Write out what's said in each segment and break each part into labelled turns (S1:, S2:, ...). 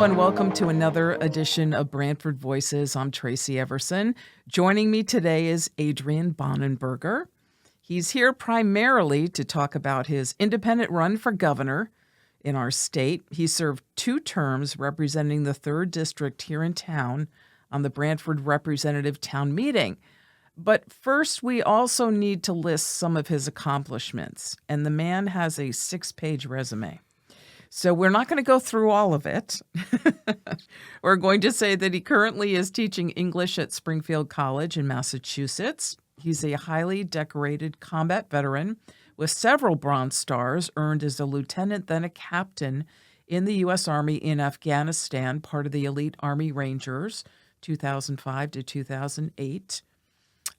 S1: and welcome to another edition of Branford Voices. I'm Tracy Everson. Joining me today is Adrian Bonenberger. He's here primarily to talk about his independent run for governor in our state. He served 2 terms representing the 3rd District here in town on the Branford Representative Town Meeting. But first, we also need to list some of his accomplishments, and the man has a 6-page resume. So we're not going to go through all of it. We're going to say that he currently is teaching English at Springfield College in Massachusetts. He's a highly decorated combat veteran with several Bronze Stars, earned as a lieutenant, then a captain in the U.S. Army in Afghanistan, part of the elite Army Rangers, 2005 to 2008.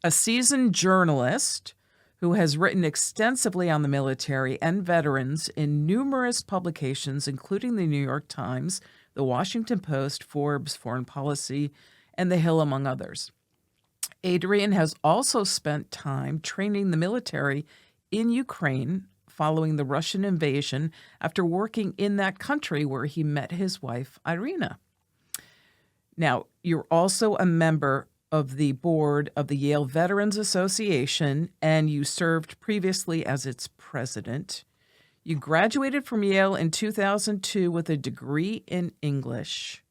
S1: A seasoned journalist who has written extensively on the military and veterans in numerous publications, including the New York Times, the Washington Post, Forbes, Foreign Policy, and The Hill, among others. Adrian has also spent time training the military in Ukraine following the Russian invasion after working in that country where he met his wife, Irina. Now, you're also a member of the board of the Yale Veterans Association, and you served previously as its president. You graduated from Yale in 2002 with a degree in English.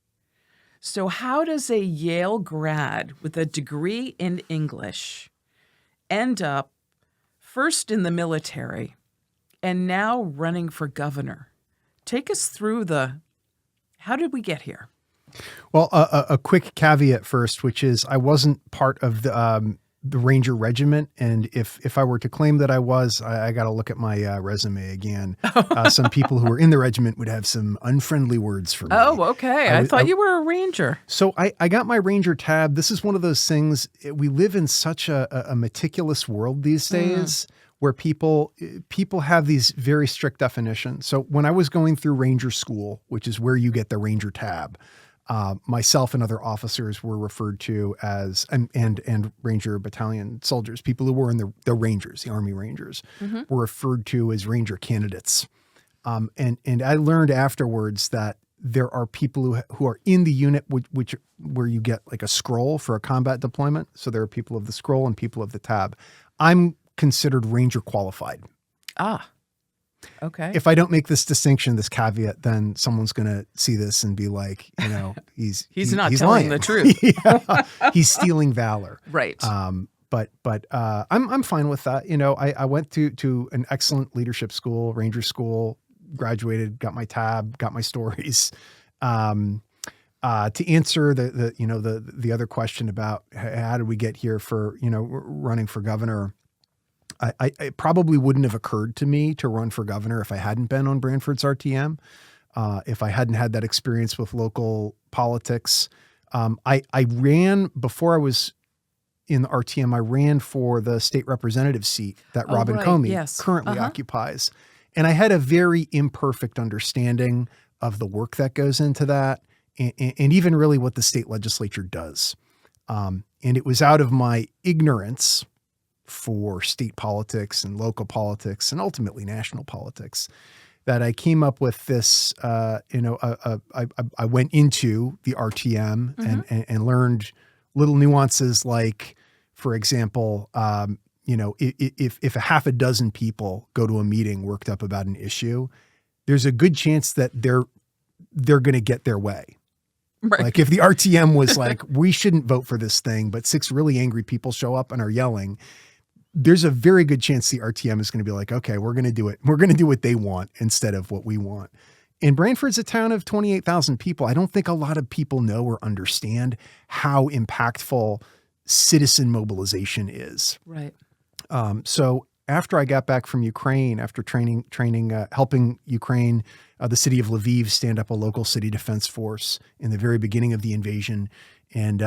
S1: So how does a Yale grad with a degree in English end up first in the military and now running for governor? Take us through how did we get here?
S2: Well, a quick caveat first, which is I wasn't part of the Ranger Regiment, and if I were to claim that I was, I got to look at my resume again. Some people who were in the regiment would have some unfriendly words for me.
S1: Oh, okay. I thought you were a Ranger.
S2: So I got my Ranger tab. This is one of those things. We live in such a meticulous world these days. Where people have these very strict definitions. So when I was going through Ranger School, which is where you get the Ranger tab, myself and other officers were referred to as, and Ranger Battalion soldiers, people who were in the Rangers, the Army Rangers, were referred to as Ranger candidates. And I learned afterwards that there are people who are in the unit where you get like a scroll for a combat deployment. So there are people of the scroll and people of the tab. I'm considered Ranger qualified.
S1: Ah, okay.
S2: If I don't make this distinction, this caveat, then someone's going to see this and be like, he's
S1: not telling
S2: lying.
S1: the truth.
S2: Yeah, he's stealing valor.
S1: Right.
S2: But I'm fine with that. I went to an excellent leadership school, Ranger school, graduated, got my tab, got my stories. To answer the other question about how did we get here for, running for governor, it probably wouldn't have occurred to me to run for governor if I hadn't been on Branford's RTM, if I hadn't had that experience with local politics. I ran, before I was in the RTM, I ran for the state representative seat that Robin Comey currently occupies. And I had a very imperfect understanding of the work that goes into that and even really what the state legislature does. And it was out of my ignorance for state politics and local politics and ultimately national politics that I came up with this, I went into the RTM and learned little nuances like, for example, if a half a dozen people go to a meeting worked up about an issue, there's a good chance that they're going to get their way. Right. Like if the RTM was like, we shouldn't vote for this thing, but 6 really angry people show up and are yelling, there's a very good chance the RTM is going to be like, okay, we're going to do it. We're going to do what they want instead of what we want. And Branford's a town of 28,000 people. I don't think a lot of people know or understand how impactful citizen mobilization is.
S1: Right.
S2: So after I got back from Ukraine, after helping Ukraine, the city of Lviv stand up a local city defense force in the very beginning of the invasion and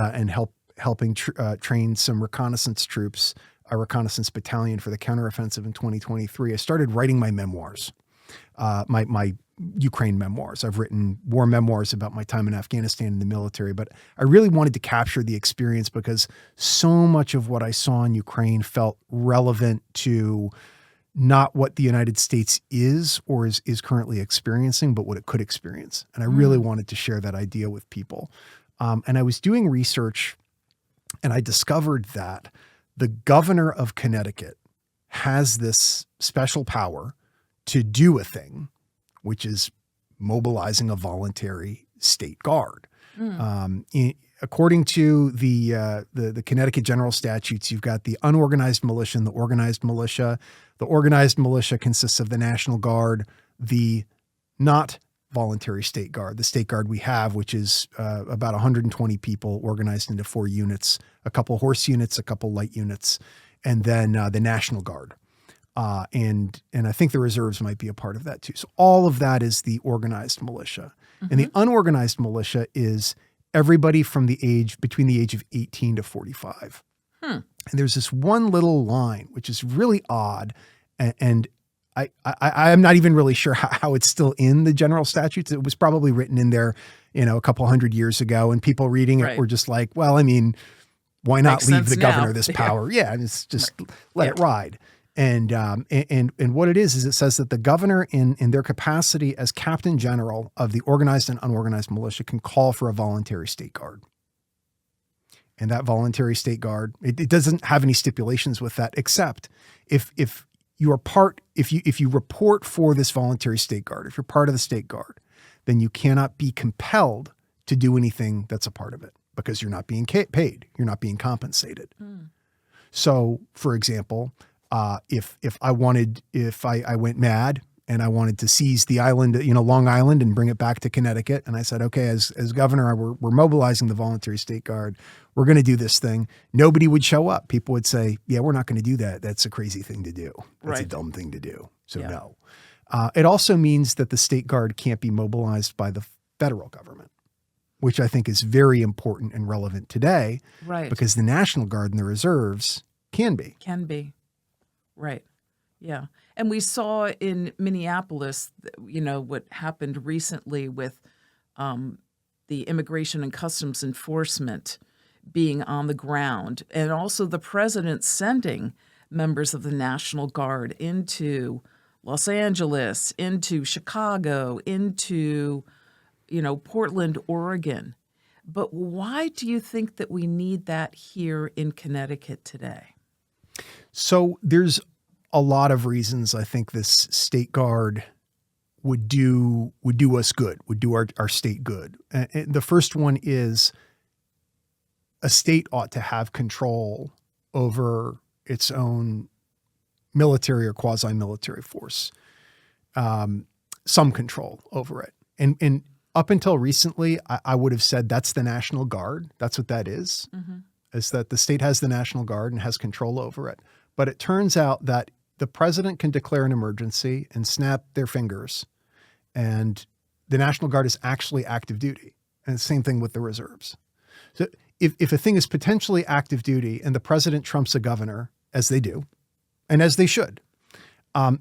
S2: helping train some reconnaissance troops, a reconnaissance battalion for the counteroffensive in 2023, I started writing my memoirs, my Ukraine memoirs. I've written war memoirs about my time in Afghanistan in the military, but I really wanted to capture the experience because so much of what I saw in Ukraine felt relevant to not what the United States is or is currently experiencing, but what it could experience. And I really wanted to share that idea with people. And I was doing research and I discovered that the governor of Connecticut has this special power to do a thing, which is mobilizing a voluntary state guard. According to the Connecticut general statutes, you've got the unorganized militia and the organized militia. The organized militia consists of the National Guard, the not voluntary state guard, the state guard we have, which is about 120 people organized into 4 units, a couple horse units, a couple light units, and then the National Guard. And I think the reserves might be a part of that too. So all of that is the organized militia. And the unorganized militia is everybody from between the age of 18 to 45. And there's this one little line, which is really odd. And I'm not even really sure how it's still in the general statutes. It was probably written in there, a couple hundred years ago, and people reading it were just like, well, I mean, why not leave the governor this power? Yeah. And it's just let it ride. And what it is it says that the governor in their capacity as captain general of the organized and unorganized militia can call for a voluntary state guard. And that voluntary state guard, it doesn't have any stipulations with that, except if you report for this voluntary state guard, if you're part of the state guard, then you cannot be compelled to do anything that's a part of it because you're not being paid. You're not being compensated. So for example, if I went mad and I wanted to seize the island, Long Island, and bring it back to Connecticut, and I said, okay, as governor, we're mobilizing the voluntary state guard. We're going to do this thing. Nobody would show up. People would say, yeah, we're not going to do that. That's a crazy thing to do. That's a dumb thing to do. So no. It also means that the state guard can't be mobilized by the federal government, which I think is very important and relevant today. Right. Because the National Guard and the reserves can be.
S1: Right. Yeah. And we saw in Minneapolis, what happened recently with the Immigration and Customs Enforcement being on the ground, and also the president sending members of the National Guard into Los Angeles, into Chicago, into, Portland, Oregon. But why do you think that we need that here in Connecticut today?
S2: So there's a lot of reasons I think this state guard would do us good, would do our state good. And the first one is a state ought to have control over its own military or quasi-military force, some control over it. And up until recently, I would have said that's the National Guard. That's what that is, is that the state has the National Guard and has control over it. But it turns out that the president can declare an emergency and snap their fingers, and the National Guard is actually active duty. And the same thing with the reserves. So if a thing is potentially active duty and the president trumps a governor, as they do, and as they should,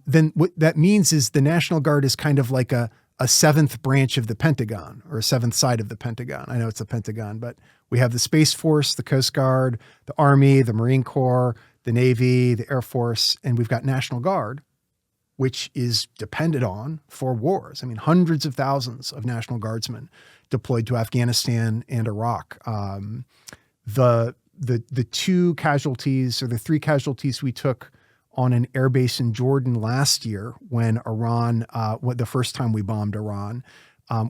S2: then what that means is the National Guard is kind of like a seventh branch of the Pentagon, or a seventh side of the Pentagon. I know it's a Pentagon, but we have the Space Force, the Coast Guard, the Army, the Marine Corps, the Navy, the Air Force, and we've got National Guard, which is depended on for wars. I mean, hundreds of thousands of National Guardsmen deployed to Afghanistan and Iraq. The 2 casualties, or the 3 casualties we took on an airbase in Jordan last year when Iran, the first time we bombed Iran,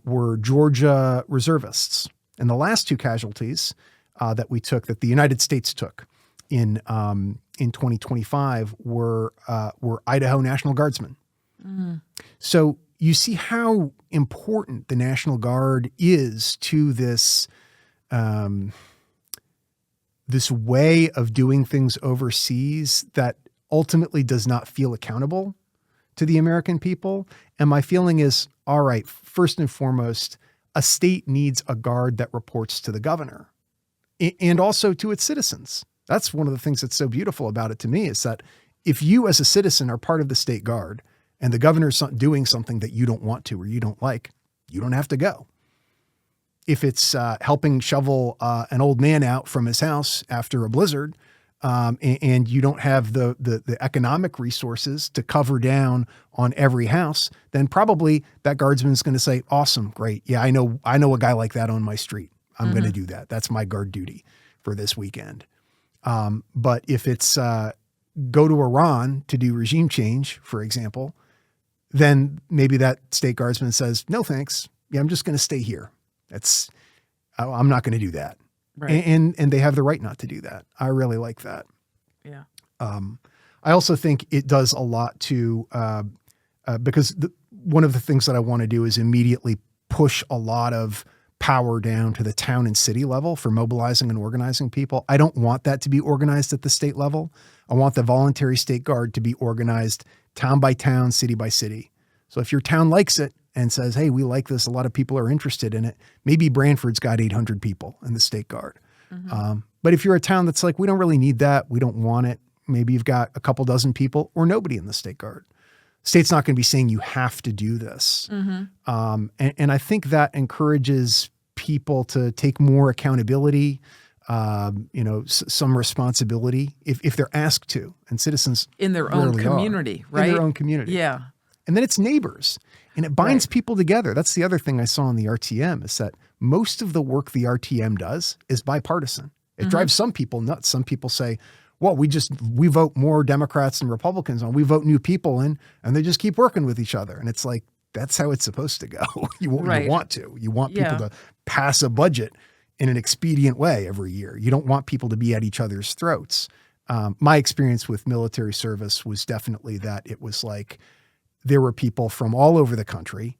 S2: were Georgia reservists. And the last 2 casualties that we took, that the United States took in 2025, were Idaho National Guardsmen. So you see how important the National Guard is to this this way of doing things overseas that ultimately does not feel accountable to the American people. And my feeling is, all right, first and foremost, a state needs a guard that reports to the governor and also to its citizens. That's one of the things that's so beautiful about it to me, is that if you as a citizen are part of the state guard and the governor's doing something that you don't want to or you don't like, you don't have to go. If it's helping shovel an old man out from his house after a blizzard, and you don't have the economic resources to cover down on every house, then probably that guardsman is going to say, awesome, great. Yeah, I know a guy like that on my street. I'm going to do that. That's my guard duty for this weekend. But if it's go to Iran to do regime change, for example, then maybe that state guardsman says, no, thanks. Yeah, I'm just going to stay here. I'm not going to do that.
S1: Right.
S2: And they have the right not to do that. I really like that.
S1: Yeah.
S2: I also think it does a lot to, because one of the things that I want to do is immediately push a lot of power down to the town and city level for mobilizing and organizing people. I don't want that to be organized at the state level. I want the voluntary state guard to be organized town by town, city by city. So if your town likes it and says, hey, we like this, a lot of people are interested in it, maybe Branford's got 800 people in the state guard. But if you're a town that's like, we don't really need that, we don't want it, maybe you've got a couple dozen people or nobody in the state guard. State's not going to be saying you have to do this. And I think that encourages people to take more accountability, some responsibility if they're asked to, and citizens
S1: in their own community, right?
S2: In their own community.
S1: Yeah.
S2: And then it's neighbors and it binds people together. That's the other thing I saw in the RTM is that most of the work the RTM does is bipartisan. It drives some people nuts. Some people say, well, we vote more Democrats and Republicans on, we vote new people in, and they just keep working with each other. And it's like, that's how it's supposed to go. You want people to pass a budget in an expedient way every year. You don't want people to be at each other's throats. My experience with military service was definitely that it was like there were people from all over the country,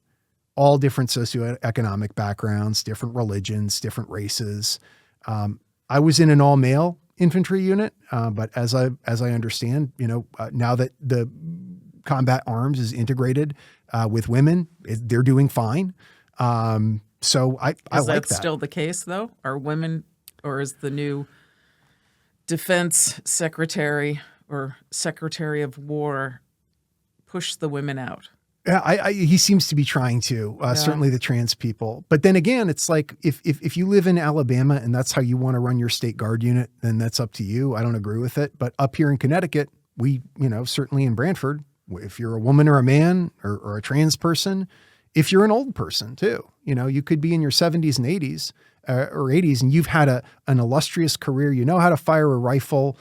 S2: all different socioeconomic backgrounds, different religions, different races. I was in an all-male infantry unit, but as I understand, now that the combat arms is integrated with women, they're doing fine. So I like that. Is that
S1: still the case, though? Are women, or is the new defense secretary or secretary of war push the women out?
S2: Yeah, he seems to be trying to, certainly the trans people. But then again, it's like if you live in Alabama and that's how you want to run your state guard unit, then that's up to you. I don't agree with it. But up here in Connecticut, we, certainly in Branford, if you're a woman or a man or a trans person, if you're an old person too, you could be in your 70s and 80s or 80s and you've had an illustrious career. You know how to fire a rifle.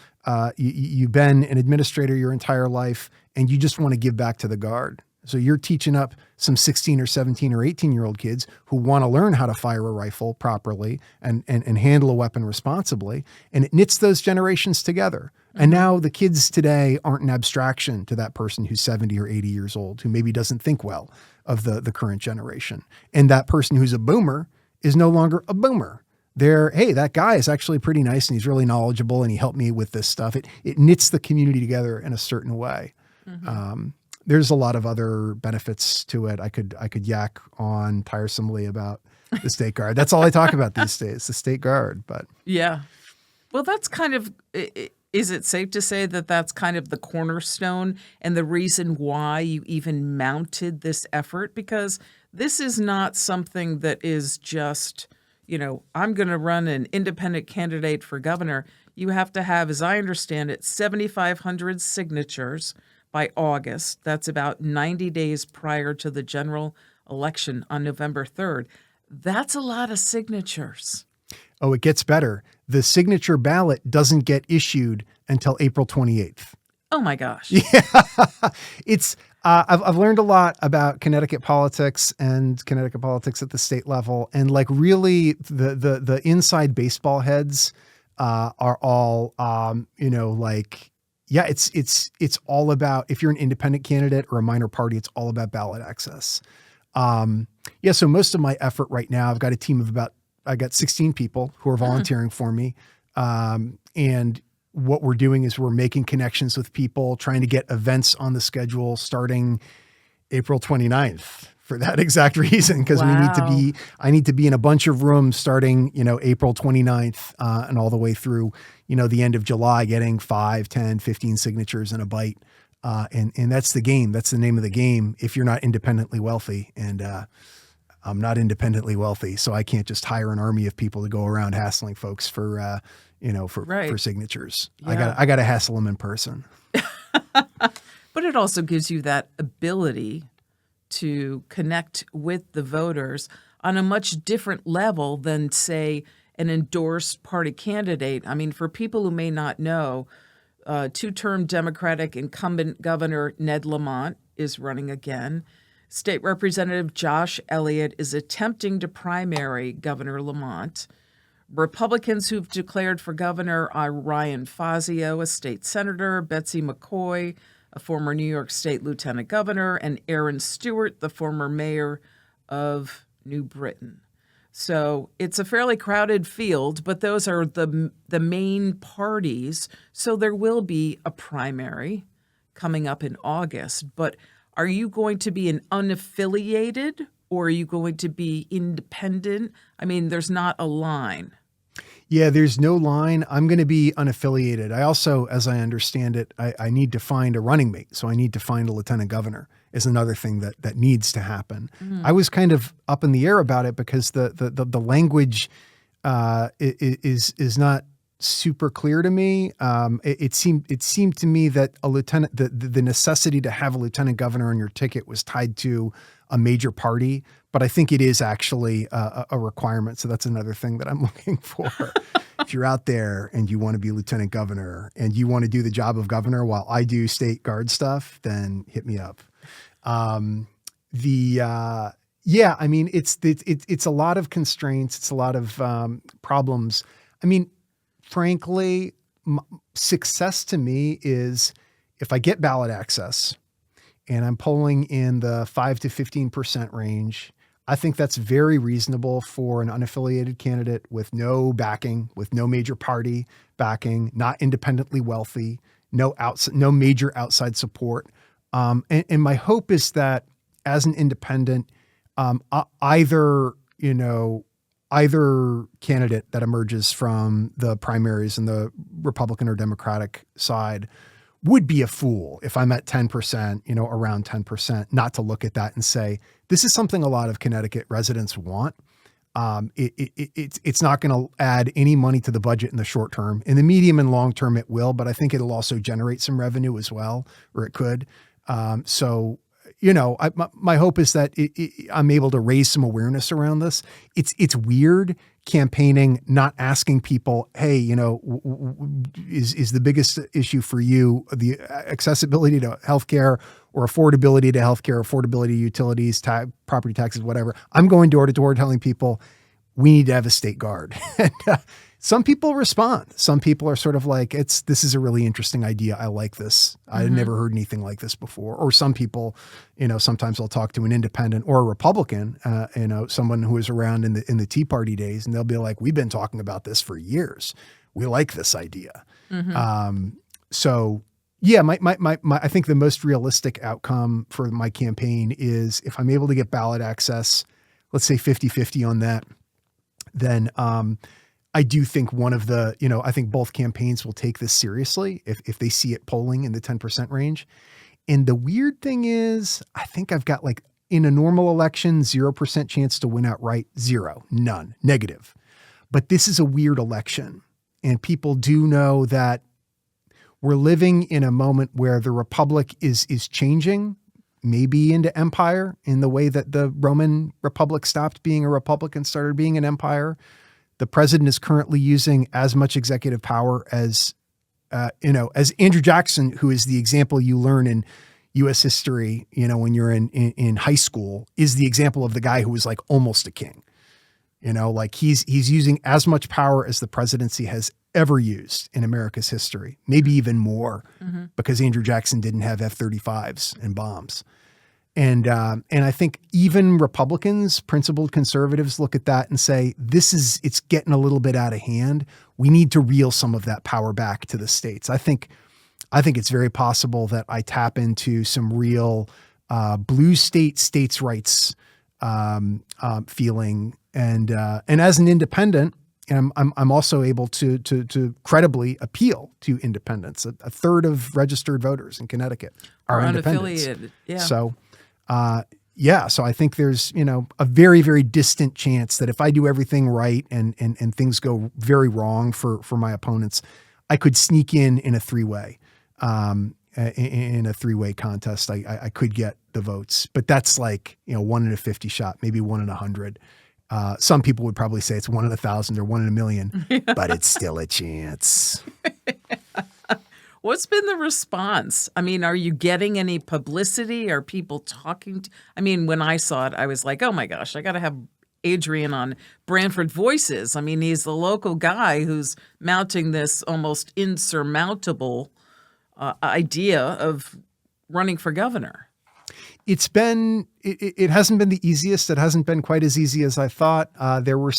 S2: You've been an administrator your entire life and you just want to give back to the guard. So you're teaching up some 16 or 17 or 18-year-old kids who want to learn how to fire a rifle properly and handle a weapon responsibly. And it knits those generations together. And now the kids today aren't an abstraction to that person who's 70 or 80 years old, who maybe doesn't think well of the current generation. And that person who's a boomer is no longer a boomer. Hey, that guy is actually pretty nice and he's really knowledgeable and he helped me with this stuff. It knits the community together in a certain way. There's a lot of other benefits to it. I could yak on tiresomely about the state guard. That's all I talk about these days, the state guard. But
S1: yeah, well, that's kind of. Is it safe to say that that's kind of the cornerstone and the reason why you even mounted this effort? Because this is not something that is just, I'm going to run an independent candidate for governor. You have to have, as I understand it, 7,500 signatures by August. That's about 90 days prior to the general election on November 3rd. That's a lot of signatures.
S2: Oh, it gets better. The signature ballot doesn't get issued until April 28th.
S1: Oh my gosh.
S2: Yeah. It's, I've learned a lot about Connecticut politics and Connecticut politics at the state level. And like really the inside baseball heads are all, yeah, it's all about, if you're an independent candidate or a minor party, it's all about ballot access. So most of my effort right now, I've got a team of I got 16 people who are volunteering for me. And what we're doing is we're making connections with people, trying to get events on the schedule starting April 29th for that exact reason. Because I need to be in a bunch of rooms starting, April 29th and all the way through, the end of July, getting 5, 10, 15 signatures in a bite. And that's the game. That's the name of the game if you're not independently wealthy. And I'm not independently wealthy, so I can't just hire an army of people to go around hassling folks for, for signatures.
S1: Yeah.
S2: I got to hassle them in person.
S1: But it also gives you that ability to connect with the voters on a much different level than, say, an endorsed party candidate. I mean, for people who may not know, two-term Democratic incumbent Governor Ned Lamont is running again. State Representative Josh Elliott is attempting to primary Governor Lamont. Republicans who've declared for governor are Ryan Fazio, a state senator, Betsy McCoy, a former New York State lieutenant governor, and Aaron Stewart, the former mayor of New Britain. So it's a fairly crowded field, but those are the main parties. So there will be a primary coming up in August. But are you going to be an unaffiliated or are you going to be independent? I mean, there's not a line.
S2: Yeah, there's no line. I'm going to be unaffiliated. I also, as I understand it, I need to find a running mate. So I need to find a lieutenant governor is another thing that needs to happen. I was kind of up in the air about it because the language is not super clear to me. It seemed to me that the necessity to have a lieutenant governor on your ticket was tied to a major party, but I think it is actually a requirement. So that's another thing that I'm looking for. If you're out there and you want to be lieutenant governor and you want to do the job of governor while I do state guard stuff, then hit me up. Yeah, I mean, it's a lot of constraints. It's a lot of problems. I mean, frankly, success to me is if I get ballot access and I'm polling in the 5 to 15% range, I think that's very reasonable for an unaffiliated candidate with no backing, with no major party backing, not independently wealthy, no major outside support. And my hope is that as an independent, either candidate that emerges from the primaries in the Republican or Democratic side would be a fool if I'm at 10%, around 10%, not to look at that and say, this is something a lot of Connecticut residents want. It's not going to add any money to the budget in the short term. In the medium and long term, it will, but I think it'll also generate some revenue as well, or it could. My hope is that I'm able to raise some awareness around this. It's weird campaigning, not asking people, hey, is the biggest issue for you the accessibility to healthcare or affordability to healthcare, affordability to utilities, property taxes, whatever. I'm going door to door telling people we need to have a state guard. And, some people respond. Some people are sort of like, this is a really interesting idea. I like this. I had never heard anything like this before. Or some people, sometimes I'll talk to an independent or a Republican, someone who was around in the Tea Party days, and they'll be like, we've been talking about this for years. We like this idea. So yeah, I think the most realistic outcome for my campaign is if I'm able to get ballot access, let's say 50-50 on that, then, I do think I think both campaigns will take this seriously if they see it polling in the 10% range. And the weird thing is, I think I've got in a normal election, 0% chance to win outright, zero, none, negative. But this is a weird election. And people do know that we're living in a moment where the Republic is changing, maybe into empire in the way that the Roman Republic stopped being a republic and started being an empire. The president is currently using as much executive power as Andrew Jackson, who is the example you learn in U.S. history, when you're in high school, is the example of the guy who was almost a king. He's using as much power as the presidency has ever used in America's history, maybe even more, because Andrew Jackson didn't have F-35s and bombs. And I think even Republicans, principled conservatives look at that and say, it's getting a little bit out of hand. We need to reel some of that power back to the states. I think it's very possible that I tap into some real blue states' rights feeling. And as an independent, I'm also able to credibly appeal to independents. A third of registered voters in Connecticut are independents.
S1: Unaffiliated. Yeah.
S2: So, yeah, so I think there's, a very, very distant chance that if I do everything right and things go very wrong for my opponents, I could sneak in a three-way, in a three-way contest. I could get the votes, but that's like, 1 in a 50 shot, maybe 1 in 100. Some people would probably say it's 1 in 1,000 or 1 in a million, but it's still a chance.
S1: What's been the response? I mean, are you getting any publicity? Are people talking I mean, when I saw it, I was like, "Oh my gosh, I gotta have Adrian on Branford Voices." I mean, he's the local guy who's mounting this almost insurmountable, idea of running for governor.
S2: It hasn't been the easiest. It hasn't been quite as easy as I thought. There were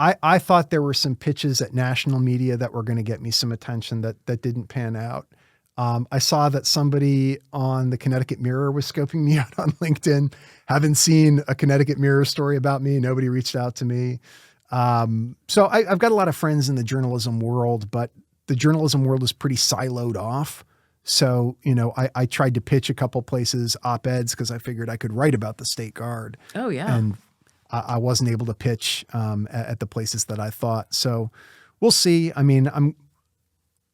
S2: I thought there were some pitches at national media that were going to get me some attention that didn't pan out. I saw that somebody on the Connecticut Mirror was scoping me out on LinkedIn. Haven't seen a Connecticut Mirror story about me. Nobody reached out to me. So I've got a lot of friends in the journalism world, but the journalism world is pretty siloed off. So, I tried to pitch a couple places op-eds because I figured I could write about the State Guard.
S1: Oh, yeah.
S2: And I wasn't able to pitch at the places that I thought. So we'll see. I mean,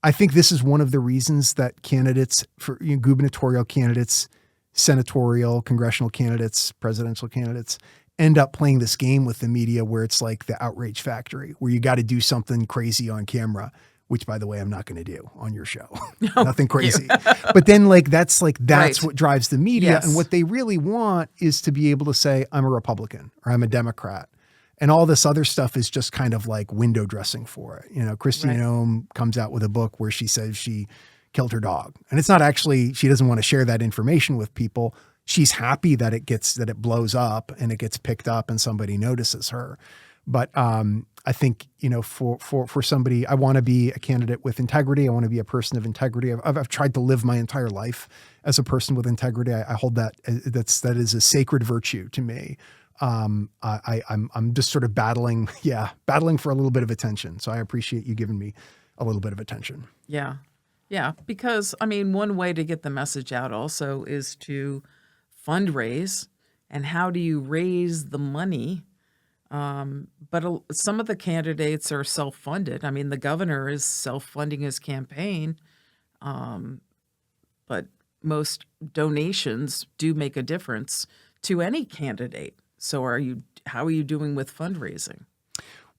S2: I think this is one of the reasons that candidates for gubernatorial candidates, senatorial, congressional candidates, presidential candidates end up playing this game with the media where it's like the outrage factory, where you got to do something crazy on camera, which, by the way, I'm not going to do on your show. Nothing crazy. But then that's right. What drives the media.
S1: Yes.
S2: And what they really want is to be able to say, I'm a Republican or I'm a Democrat. And all this other stuff is just kind of like window dressing for it. Christine
S1: Right.
S2: Ohm comes out with a book where she says she killed her dog. And it's not actually, she doesn't want to share that information with people. She's happy that it blows up and it gets picked up and somebody notices her. But I think, for somebody, I want to be a candidate with integrity. I want to be a person of integrity. I've tried to live my entire life as a person with integrity. I hold that is a sacred virtue to me. I'm just sort of battling for a little bit of attention. So I appreciate you giving me a little bit of attention.
S1: Yeah. Yeah. Because, I mean, one way to get the message out also is to fundraise. And how do you raise the money? But some of the candidates are self-funded. I mean, the governor is self-funding his campaign, but most donations do make a difference to any candidate. So how are you doing with fundraising?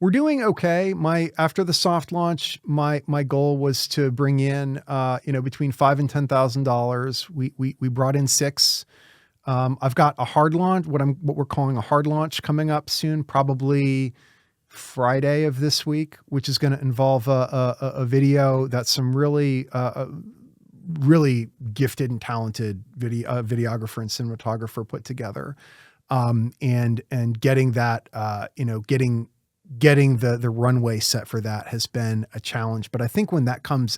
S2: We're doing okay. After the soft launch, my goal was to bring in, between $5,000 and $10,000. We brought in 6. I've got a hard launch, what we're calling a hard launch coming up soon, probably Friday of this week, which is going to involve a video that some really gifted and talented videographer and cinematographer put together. And getting that, getting the runway set for that has been a challenge. But I think when that comes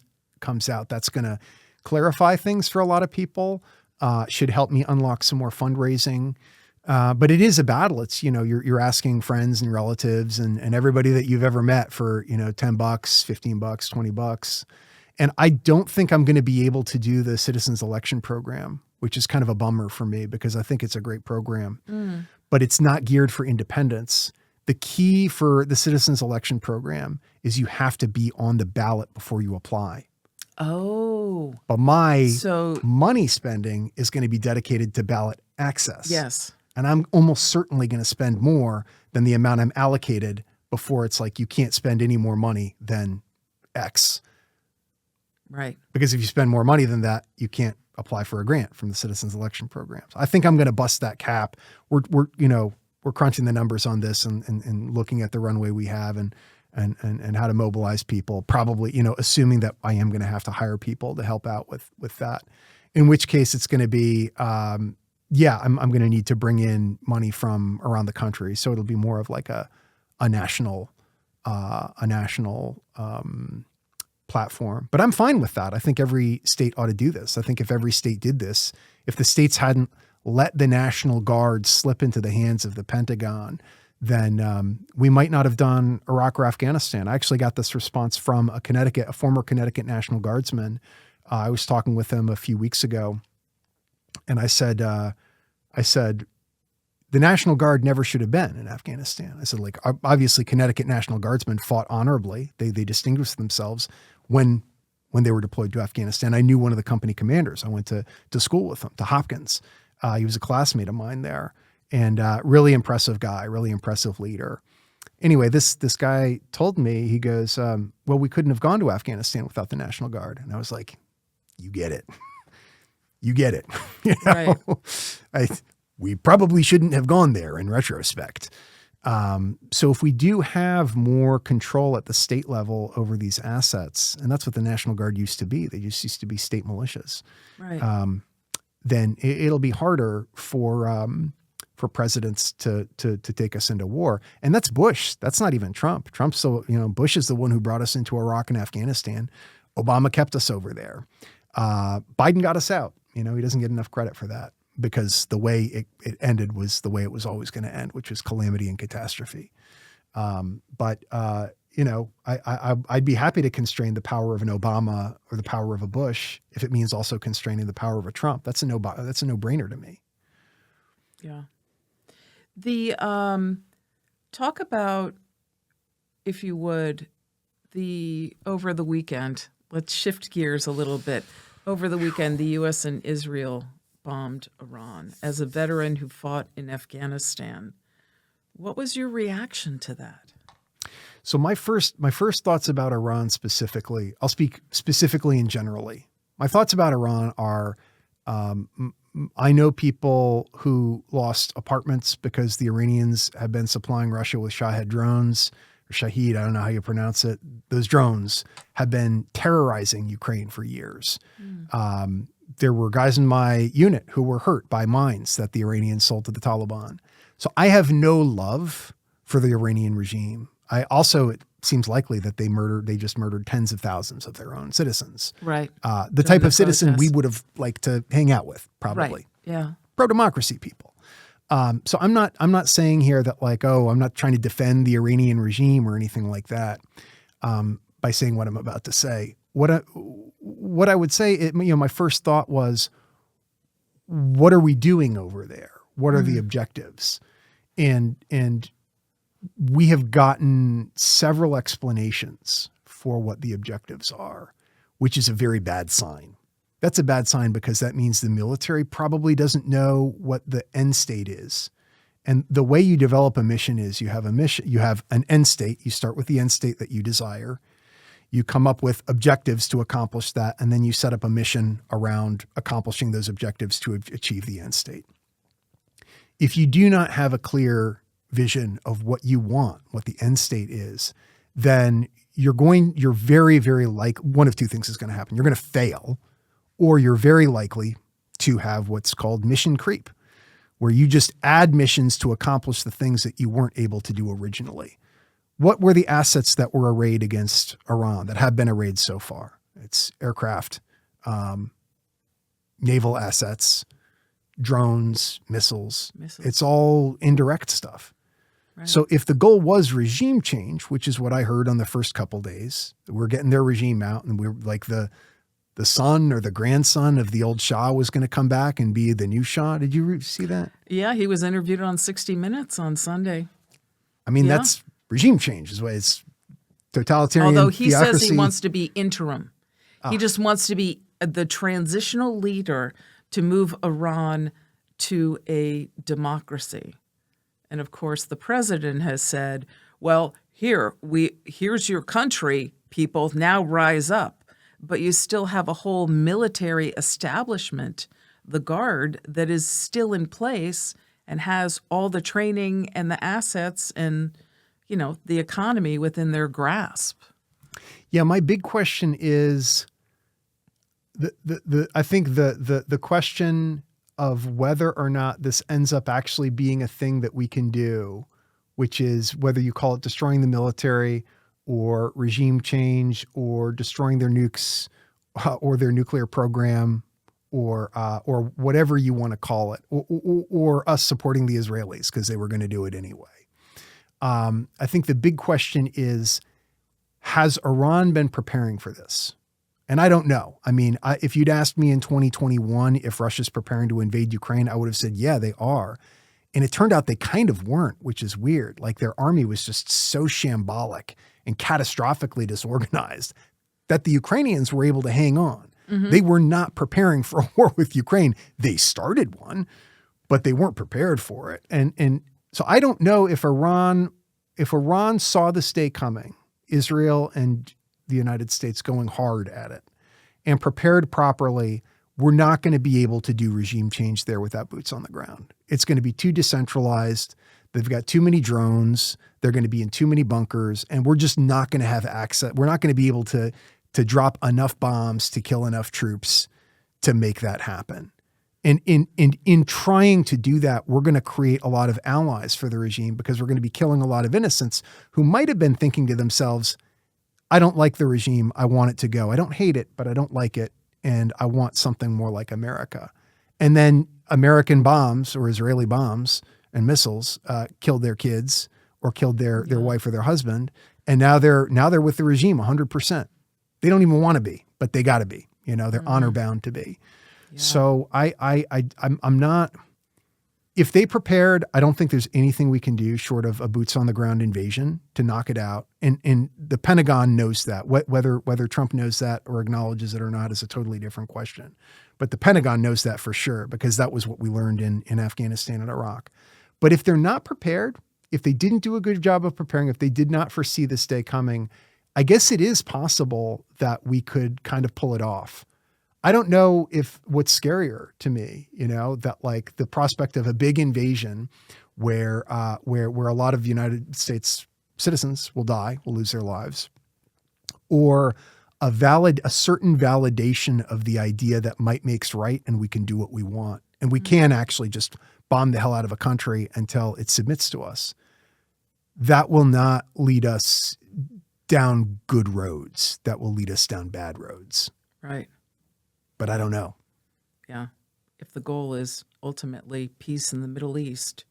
S2: out, that's going to clarify things for a lot of people. Should help me unlock some more fundraising. But it is a battle. It's, you're asking friends and relatives and everybody that you've ever met for, $10, $15, $20. And I don't think I'm going to be able to do the Citizens Election Program, which is kind of a bummer for me because I think it's a great program, but it's not geared for independents. The key for the Citizens Election Program is you have to be on the ballot before you apply.
S1: Oh.
S2: But my money spending is going to be dedicated to ballot access.
S1: Yes.
S2: And I'm almost certainly going to spend more than the amount I'm allocated before it's like you can't spend any more money than X.
S1: Right.
S2: Because if you spend more money than that, you can't apply for a grant from the Citizens Election Program. So I think I'm going to bust that cap. We're crunching the numbers on this and looking at the runway we have and how to mobilize people, probably, assuming that I am going to have to hire people to help out with that, in which case it's going to be, I'm going to need to bring in money from around the country. So it'll be more of like a national platform, but I'm fine with that. I think every state ought to do this. I think if every state did this, if the states hadn't let the National Guard slip into the hands of the Pentagon, then we might not have done Iraq or Afghanistan. I actually got this response from a former Connecticut National Guardsman. I was talking with him a few weeks ago, and I said, I said, the National Guard never should have been in Afghanistan. I said, like, obviously Connecticut National Guardsmen fought honorably. They distinguished themselves when they were deployed to Afghanistan. I knew one of the company commanders. I went to school with him, to Hopkins. He was a classmate of mine there, and really impressive guy, really impressive leader. Anyway, this guy told me, he goes, well, we couldn't have gone to Afghanistan without the National Guard. And I was like, you get it. You get it. You know? Right. We probably shouldn't have gone there in retrospect. So if we do have more control at the state level over these assets, and that's what the National Guard used to be, they just used to be state militias,
S1: Right.
S2: then it'll be harder for presidents to take us into war. And that's Bush. That's not even Trump. Trump's Bush is the one who brought us into Iraq and Afghanistan. Obama kept us over there. Biden got us out. He doesn't get enough credit for that, because the way it ended was the way it was always going to end, which was calamity and catastrophe. But I'd be happy to constrain the power of an Obama or the power of a Bush if it means also constraining the power of a Trump. That's a no-brainer to me.
S1: Yeah. The talk about, if you would, over the weekend. Let's shift gears a little bit. Over the weekend, the U.S. and Israel bombed Iran. As a veteran who fought in Afghanistan, what was your reaction to that?
S2: So my first thoughts about Iran specifically, I'll speak specifically and generally. My thoughts about Iran are, I know people who lost apartments because the Iranians have been supplying Russia with Shahed drones, or Shahid, I don't know how you pronounce it. Those drones have been terrorizing Ukraine for years. There were guys in my unit who were hurt by mines that the Iranians sold to the Taliban. So I have no love for the Iranian regime. It seems likely that they just murdered tens of thousands of their own citizens.
S1: Right.
S2: The type of citizen we would have liked to hang out with, probably.
S1: Right. Yeah.
S2: Pro-democracy people. So I'm not saying here that I'm not trying to defend the Iranian regime or anything like that, by saying what I'm about to say. What I would say, my first thought was, what are we doing over there? What are the objectives? And we have gotten several explanations for what the objectives are, which is a very bad sign. That's a bad sign because that means the military probably doesn't know what the end state is. And the way you develop a mission is you have an end state. You start with the end state that you desire. You come up with objectives to accomplish that, and then you set up a mission around accomplishing those objectives to achieve the end state. If you do not have a clear vision of what you want, what the end state is, then you're very, very one of two things is going to happen. You're going to fail, or you're very likely to have what's called mission creep, where you just add missions to accomplish the things that you weren't able to do originally. What were the assets that were arrayed against Iran, that have been arrayed so far? It's aircraft, naval assets, drones, missiles. It's all indirect stuff. Right. So if the goal was regime change, which is what I heard on the first couple days, we're getting their regime out, and we're like the son or the grandson of the old Shah was going to come back and be the new Shah. Did you see that?
S1: Yeah, he was interviewed on 60 Minutes on Sunday.
S2: I mean, that's regime change is what it's totalitarian.
S1: Although he
S2: theocracy.
S1: says he wants to be interim. He just wants to be the transitional leader to move Iran to a democracy. And of course, the president has said, well, here's your country, people, now rise up. But you still have a whole military establishment, the Guard, that is still in place and has all the training and the assets and, the economy within their grasp.
S2: Yeah, my big question is I think the question of whether or not this ends up actually being a thing that we can do, which is whether you call it destroying the military or regime change or destroying their nukes or their nuclear program or whatever you want to call it, or us supporting the Israelis because they were going to do it anyway. I think the big question is, has Iran been preparing for this? And I don't know. I mean, if you'd asked me in 2021 if Russia's preparing to invade Ukraine, I would have said, yeah, they are. And it turned out they kind of weren't, which is weird. Like their army was just so shambolic and catastrophically disorganized that the Ukrainians were able to hang on.
S1: Mm-hmm.
S2: They were not preparing for a war with Ukraine. They started one, but they weren't prepared for it. And so I don't know if Iran saw this day coming, Israel and the United States going hard at it and prepared properly, we're not going to be able to do regime change there without boots on the ground. It's going to be too decentralized. They've got too many drones. They're going to be in too many bunkers, and we're just not going to have access. We're not going to be able to drop enough bombs to kill enough troops to make that happen. And in trying to do that, we're going to create a lot of allies for the regime because we're going to be killing a lot of innocents who might have been thinking to themselves, I don't like the regime. I want it to go. I don't hate it, but I don't like it. And I want something more like America. And then American bombs or Israeli bombs and missiles killed their kids or killed their wife or their husband. And now they're with the regime 100%. They don't even want to be, but they got to be. You know, they're honor bound to be. Yeah. So I'm not. If they prepared, I don't think there's anything we can do short of a boots on the ground invasion to knock it out. And the Pentagon knows that. Whether Trump knows that or acknowledges it or not is a totally different question. But the Pentagon knows that for sure because that was what we learned in Afghanistan and Iraq. But if they're not prepared, if they didn't do a good job of preparing, if they did not foresee this day coming, I guess it is possible that we could kind of pull it off. I don't know if what's scarier to me, you know, that like the prospect of a big invasion where a lot of United States citizens will die, will lose their lives, or a certain validation of the idea that might makes right and we can do what we want. And we can actually just bomb the hell out of a country until it submits to us. That will not lead us down good roads. That will lead us down bad roads.
S1: Right.
S2: But I don't know.
S1: Yeah. If the goal is ultimately peace in the Middle East,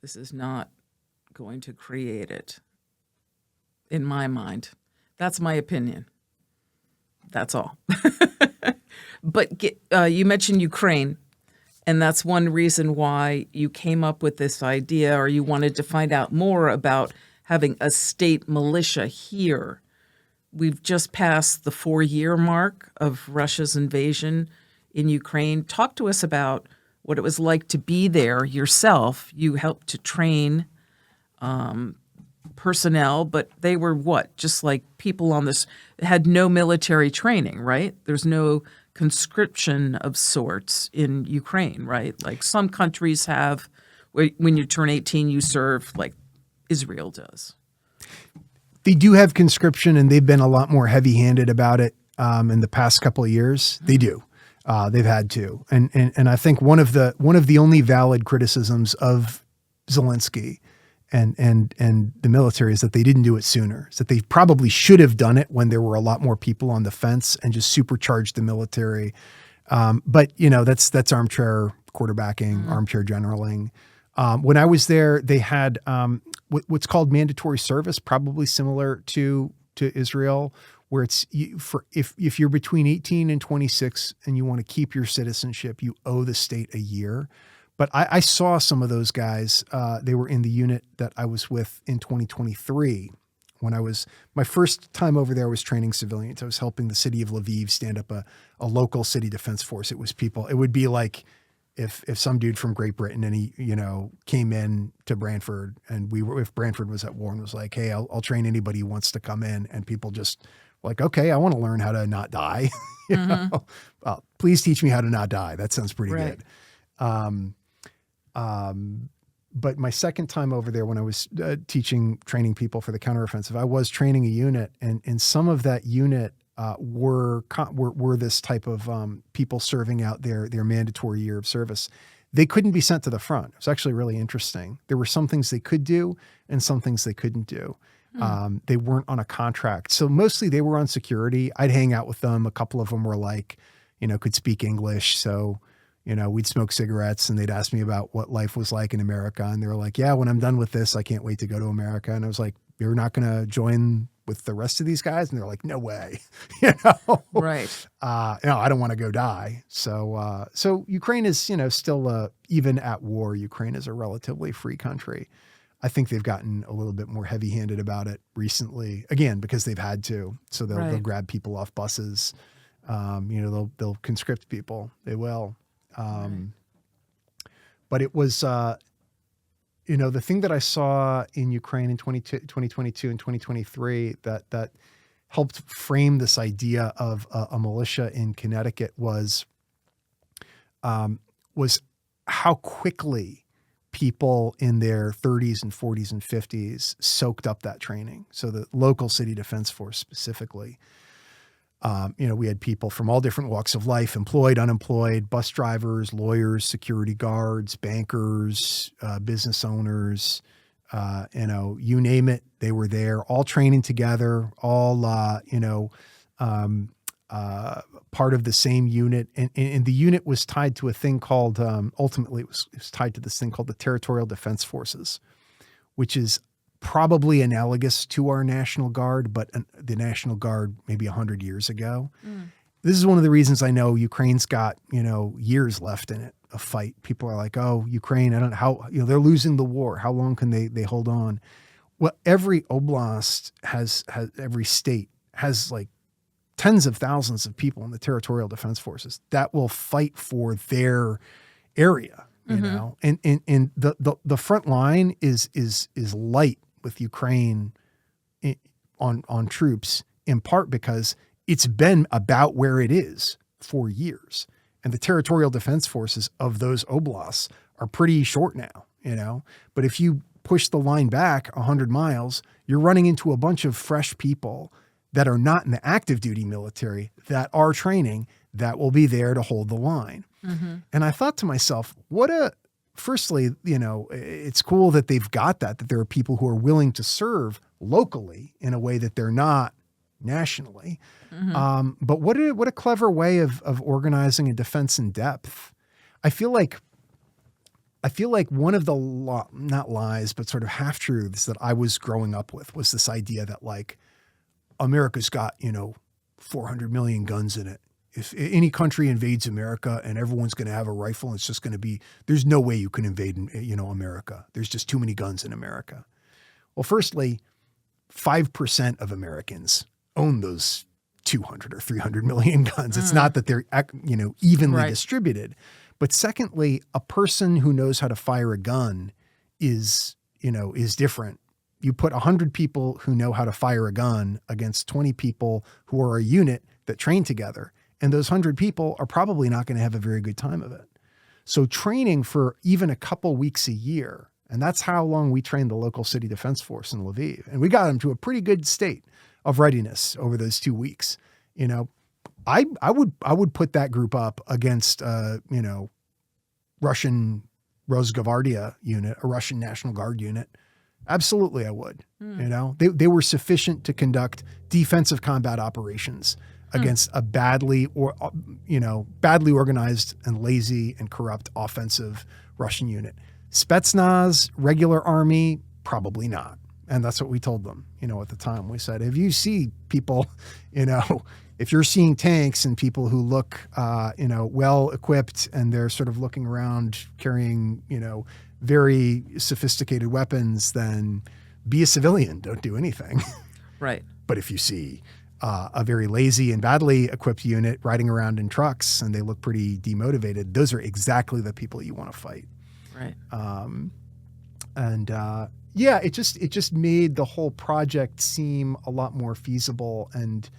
S1: this is not going to create it, in my mind. That's my opinion. That's all. But you mentioned Ukraine, and that's one reason why you came up with this idea, or you wanted to find out more about having a state militia here. We've just passed the 4-year mark of Russia's invasion in Ukraine. Talk to us about what it was like to be there yourself. You helped to train personnel, but they were what? Just like people on this, had no military training, right? There's no conscription of sorts in Ukraine, right? Like some countries have, when you turn 18, you serve like Israel does.
S2: They do have conscription, and they've been a lot more heavy-handed about it in the past couple of years. They do. They've had to, and I think one of the only valid criticisms of Zelensky and the military is that they didn't do it sooner. Is that they probably should have done it when there were a lot more people on the fence and just supercharged the military. But you know, that's armchair quarterbacking, armchair generaling. When I was there, they had what's called mandatory service, probably similar to Israel, where it's if you're between 18 and 26 and you want to keep your citizenship, you owe the state a year. But I saw some of those guys. They were in the unit that I was with in 2023. When my first time over there, I was training civilians. I was helping the city of Lviv stand up a local city defense force. It was people. It would be like if some dude from Great Britain and he, you know, came in to Branford and if Branford was at war and was like, hey, I'll train anybody who wants to come in. And people just like, okay, I want to learn how to not die. you know? Well, please teach me how to not die. That sounds pretty good. But my second time over there, when I was training people for the counteroffensive, I was training a unit, and some of that unit were this type of people serving out their mandatory year of service. They couldn't be sent to the front. It was actually really interesting. There were some things they could do and some things they couldn't do. They weren't on a contract. So mostly they were on security. I'd hang out with them. A couple of them were like, you know, could speak English. So, you know, we'd smoke cigarettes and they'd ask me about what life was like in America. And they were like, yeah, when I'm done with this, I can't wait to go to America. And I was like, you're not going to join with the rest of these guys? And they're like, no way, you know?
S1: Right.
S2: No, I don't want to go die. So Ukraine is, you know, still, even at war, Ukraine is a relatively free country. I think they've gotten a little bit more heavy-handed about it recently, again, because they've had to. So they'll grab people off buses. You know, they'll conscript people. They will. But it was, you know, the thing that I saw in Ukraine in 2022 and 2023 that helped frame this idea of a militia in Connecticut was how quickly people in their 30s and 40s and 50s soaked up that training. So the local city defense force specifically, you know, we had people from all different walks of life, employed, unemployed, bus drivers, lawyers, security guards, bankers, business owners, you know, you name it, they were there, all training together, all, you know, part of the same unit. And the unit was tied to a thing called, ultimately it was tied to this thing called the Territorial Defense Forces, which is probably analogous to our National Guard, but the National Guard maybe 100 years ago. This is one of the reasons I know Ukraine's got, you know, years left in it, a fight. People are like, oh, Ukraine, I don't know how, you know, they're losing the war. How long can they hold on? Well, every oblast has every state has like tens of thousands of people in the Territorial Defense Forces that will fight for their area, you know, and the front line is light with Ukraine on troops, in part because it's been about where it is for years. And the Territorial Defense Forces of those oblasts are pretty short now, you know, but if you push the line back 100 miles, you're running into a bunch of fresh people that are not in the active duty military that are training that will be there to hold the line. And I thought to myself, firstly, you know, it's cool that they've got that there are people who are willing to serve locally in a way that they're not nationally. But what a clever way of organizing a defense in depth. I feel like one of the not lies, but sort of half-truths that I was growing up with was this idea that like America's got, you know, 400 million guns in it. If any country invades America and everyone's going to have a rifle, it's just going to be, there's no way you can invade, you know, America. There's just too many guns in America. Well, firstly, 5% of Americans own those 200 or 300 million guns. It's not that they're, you know, evenly distributed. But secondly, a person who knows how to fire a gun is different. You put 100 people who know how to fire a gun against 20 people who are a unit that train together. And those 100 people are probably not going to have a very good time of it. So training for even a couple weeks a year, and that's how long we trained the local city defense force in Lviv. And we got them to a pretty good state of readiness over those 2 weeks. You know, I would put that group up against, you know, Russian Rosgvardia unit, a Russian National Guard unit. Absolutely, I would. You know, they were sufficient to conduct defensive combat operations against a badly organized and lazy and corrupt offensive Russian unit. Spetsnaz, regular army, probably not. And that's what we told them, you know, at the time. We said, if you see people, you know, if you're seeing tanks and people who look, you know, well equipped and they're sort of looking around carrying, you know, very sophisticated weapons, then be a civilian. Don't do anything.
S1: Right.
S2: But if you see a very lazy and badly equipped unit riding around in trucks and they look pretty demotivated, those are exactly the people you want to fight.
S1: Right.
S2: Yeah, it just made the whole project seem a lot more feasible, and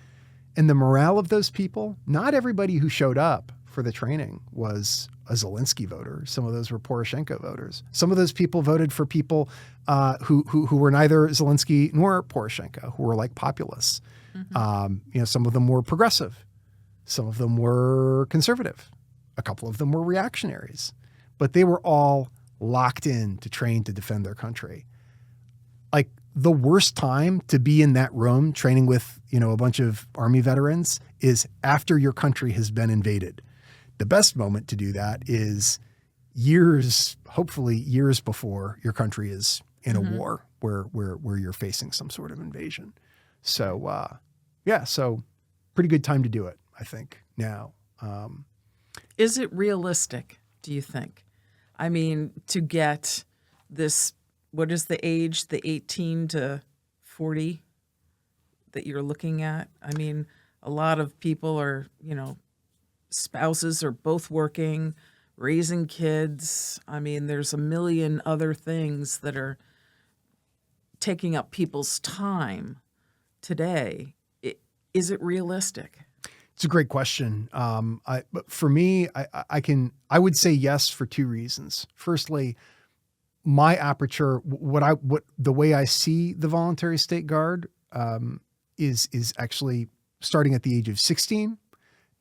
S2: the morale of those people. Not everybody who showed up for the training was a Zelensky voter. Some of those were Poroshenko voters. Some of those people voted for people who were neither Zelensky nor Poroshenko, who were like populists. You know, some of them were progressive, some of them were conservative, a couple of them were reactionaries, but they were all locked in to train to defend their country. Like, the worst time to be in that room training with, you know, a bunch of army veterans is after your country has been invaded. The best moment to do that is hopefully years before your country is in a war where you're facing some sort of invasion. So, so pretty good time to do it, I think, now.
S1: Is it realistic, do you think? I mean, to get this, what is the age, the 18 to 40 that you're looking at? I mean, a lot of people are, spouses are both working, raising kids. I mean, there's a million other things that are taking up people's time today. Is it realistic?
S2: It's a great question. But for me, I would say yes for two reasons. Firstly, my aperture, the way I see the voluntary state guard, is actually starting at the age of 16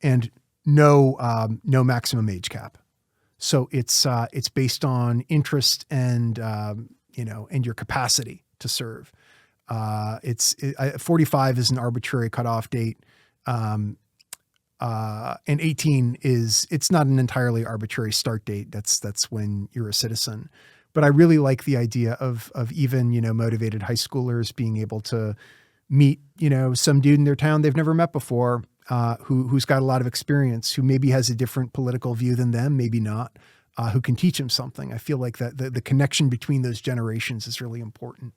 S2: and no maximum age cap. So it's based on interest and your capacity to serve. 45 is an arbitrary cutoff date. And 18 it's not an entirely arbitrary start date. That's when you're a citizen. But I really like the idea of even, motivated high schoolers being able to meet, some dude in their town they've never met before, who's got a lot of experience, who maybe has a different political view than them, maybe not, who can teach them something. I feel like that the connection between those generations is really important.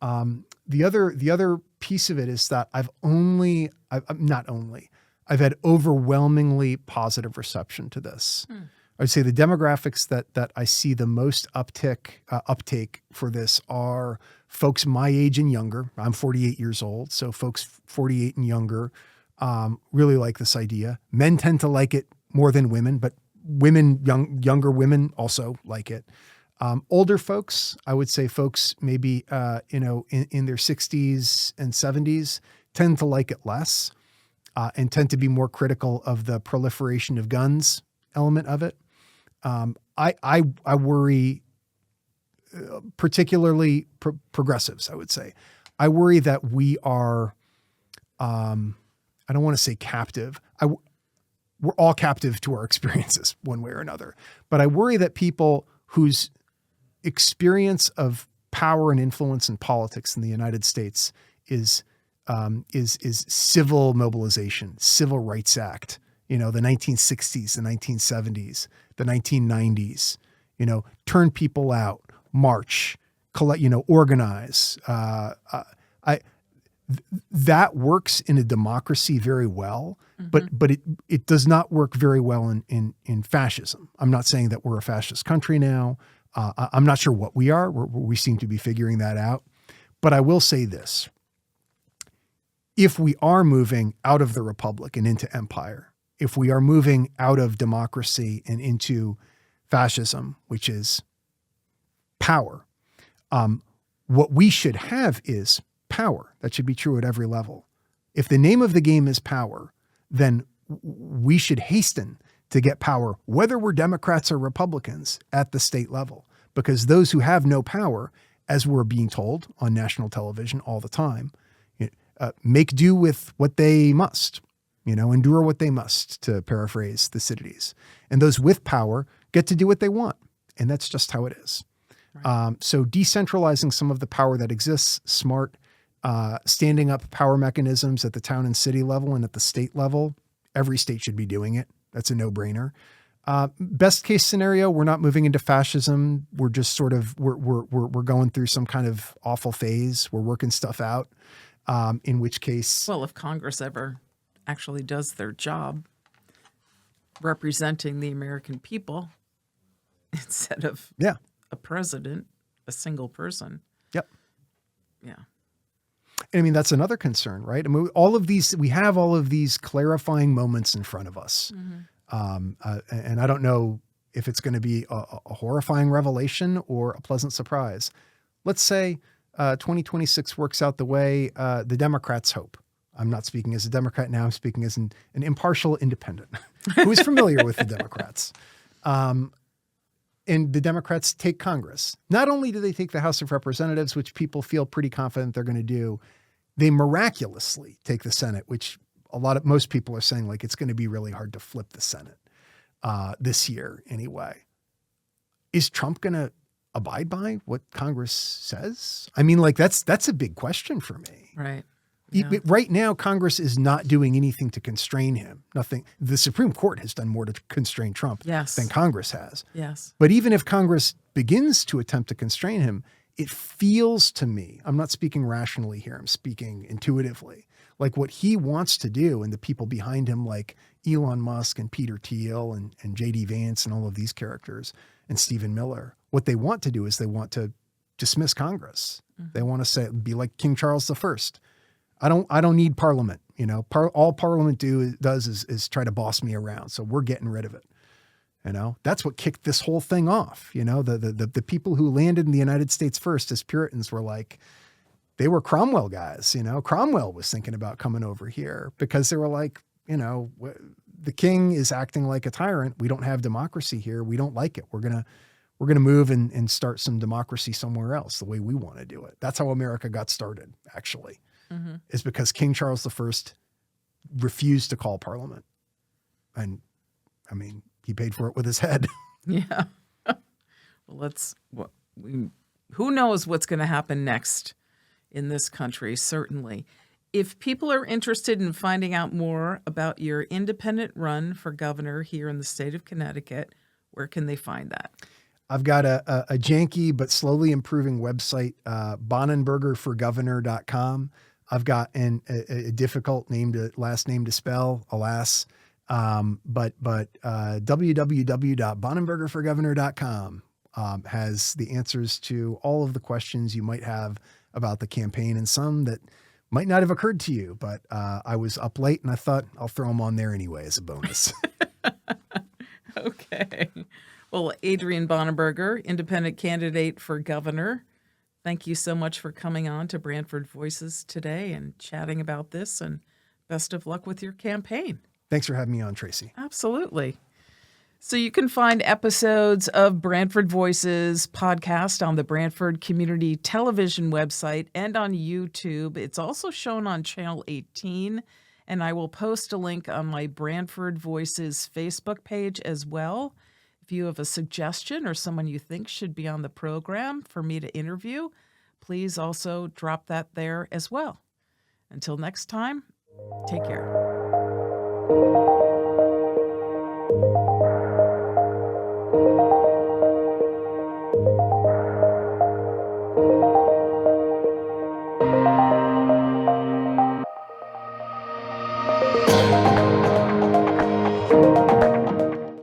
S2: The other piece of it is that I've had overwhelmingly positive reception to this. I would say the demographics that I see the most uptake for this are folks my age and younger. I'm 48 years old, so folks 48 and younger really like this idea. Men tend to like it more than women, but younger women also like it. Older folks, I would say folks maybe in their 60s and 70s tend to like it less and tend to be more critical of the proliferation of guns element of it. I worry, particularly progressives, I would say. I worry that we are, I don't want to say captive. We're all captive to our experiences one way or another. But I worry that people whose experience of power and influence in politics in the United States is civil mobilization, Civil Rights Act, the 1960s, the 1970s, the 1990s, turn people out, march, collect, organize. That works in a democracy very well, but it does not work very well in fascism. I'm not saying that we're a fascist country now. I'm not sure what we are. We seem to be figuring that out. But I will say this. If we are moving out of the republic and into empire, if we are moving out of democracy and into fascism, which is power, what we should have is power. That should be true at every level. If the name of the game is power, then we should hasten to get power, whether we're Democrats or Republicans, at the state level. Because those who have no power, as we're being told on national television all the time, make do with what they must, endure what they must, to paraphrase Thucydides. And those with power get to do what they want. And that's just how it is. Right. So decentralizing some of the power that exists, smart, standing up power mechanisms at the town and city level and at the state level, every state should be doing it. That's a no-brainer. Best case scenario, we're not moving into fascism. We're just sort of, we're going through some kind of awful phase. We're working stuff out. In which case,
S1: well, if Congress ever actually does their job representing the American people instead of a president, a single person.
S2: Yep.
S1: Yeah.
S2: And I mean, that's another concern, right? I mean, we have all of these clarifying moments in front of us. And I don't know if it's going to be a horrifying revelation or a pleasant surprise. Let's say 2026 works out the way the Democrats hope. I'm not speaking as a Democrat now. I'm speaking as an impartial independent who is familiar with the Democrats. And the Democrats take Congress. Not only do they take the House of Representatives, which people feel pretty confident they're going to do, they miraculously take the Senate, which most people are saying like it's going to be really hard to flip the Senate this year anyway. Is Trump going to abide by what Congress says? I mean, like that's a big question for me.
S1: Right.
S2: Right now, Congress is not doing anything to constrain him. Nothing. The Supreme Court has done more to constrain Trump than Congress has.
S1: Yes.
S2: But even if Congress begins to attempt to constrain him, it feels to me, I'm not speaking rationally here, I'm speaking intuitively, like what he wants to do and the people behind him like Elon Musk and Peter Thiel and J.D. Vance and all of these characters and Stephen Miller, what they want to do is they want to dismiss Congress. Mm-hmm. They want to say, be like King Charles I. I don't need Parliament. All Parliament does is try to boss me around. So we're getting rid of it. That's what kicked this whole thing off. The people who landed in the United States first as Puritans were like, they were Cromwell guys. Cromwell was thinking about coming over here because they were like, the king is acting like a tyrant. We don't have democracy here. We don't like it. We're gonna move and start some democracy somewhere else the way we want to do it. That's how America got started, actually. Mm-hmm. Is because King Charles I refused to call Parliament. And I mean, he paid for it with his head.
S1: Yeah. Well, who knows what's going to happen next in this country, certainly. If people are interested in finding out more about your independent run for governor here in the state of Connecticut, where can they find that?
S2: I've got a janky but slowly improving website, bonenbergerforgovernor.com. I've got a difficult last name to spell, alas. But www.bonenbergerforgovernor.com has the answers to all of the questions you might have about the campaign and some that might not have occurred to you. But I was up late and I thought I'll throw them on there anyway as a bonus.
S1: Okay. Well, Adrian Bonenberger, independent candidate for governor, thank you so much for coming on to Branford Voices today and chatting about this, and best of luck with your campaign.
S2: Thanks for having me on, Tracy.
S1: Absolutely. So you can find episodes of Branford Voices podcast on the Branford Community Television website and on YouTube. It's also shown on Channel 18, and I will post a link on my Branford Voices Facebook page as well. If you have a suggestion or someone you think should be on the program for me to interview, please also drop that there as well. Until next time, take care.